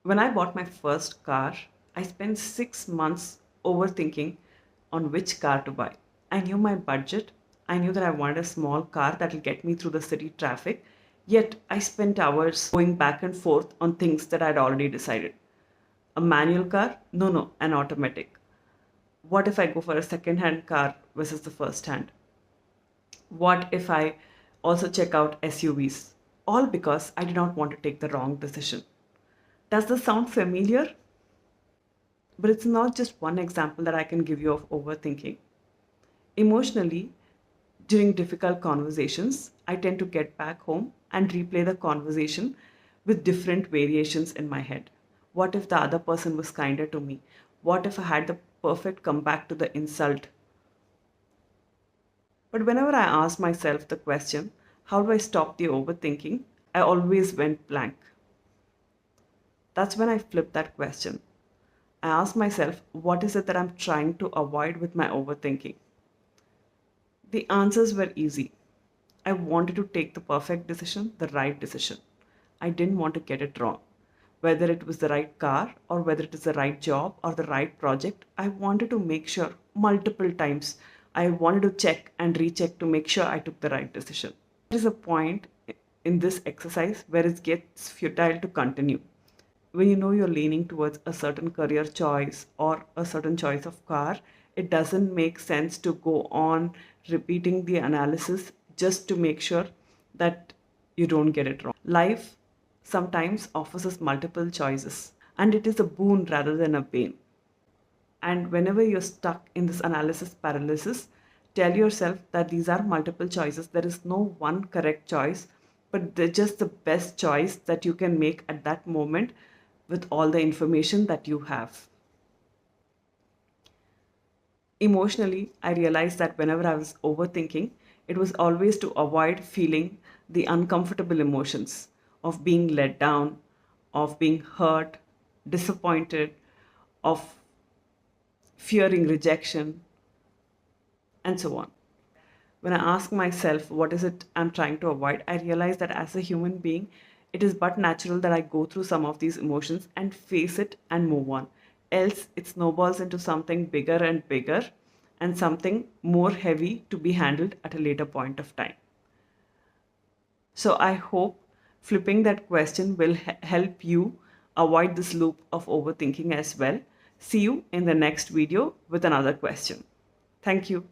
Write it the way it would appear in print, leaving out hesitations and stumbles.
When I bought my first car, I spent 6 months overthinking on which car to buy. I knew my budget. I knew that I wanted a small car that will get me through the city traffic. Yet I spent hours going back and forth on things that I'd already decided. A manual car? No, no, an automatic. What if I go for a second hand car versus the first hand? What if I also check out SUVs? All because I did not want to take the wrong decision. Does this sound familiar? But it's not just one example that I can give you of overthinking. Emotionally, during difficult conversations, I tend to get back home and replay the conversation with different variations in my head. What if the other person was kinder to me? What if I had the perfect comeback to the insult? But whenever I asked myself the question, how do I stop the overthinking? I always went blank. That's when I flipped that question. I asked myself, what is it that I'm trying to avoid with my overthinking? The answers were easy. I wanted to take the perfect decision, the right decision. I didn't want to get it wrong. Whether it was the right car or whether it is the right job or the right project, I wanted to make sure multiple times. I wanted to check and recheck to make sure I took the right decision. There is a point in this exercise where it gets futile to continue. When you know you're leaning towards a certain career choice or a certain choice of car, it doesn't make sense to go on repeating the analysis just to make sure that you don't get it wrong. Life sometimes offers us multiple choices, and it is a boon rather than a bane. And whenever you're stuck in this analysis paralysis, tell yourself that these are multiple choices. There is no one correct choice, but they're just the best choice that you can make at that moment with all the information that you have. Emotionally, I realized that whenever I was overthinking, it was always to avoid feeling the uncomfortable emotions of being let down, of being hurt, disappointed, of fearing rejection, and so on. When I ask myself what is it I'm trying to avoid, I realize that as a human being, it is but natural that I go through some of these emotions and face it and move on. Else, it snowballs into something bigger and bigger and something more heavy to be handled at a later point of time. So, I hope flipping that question will help you avoid this loop of overthinking as well. See you in the next video with another question. Thank you.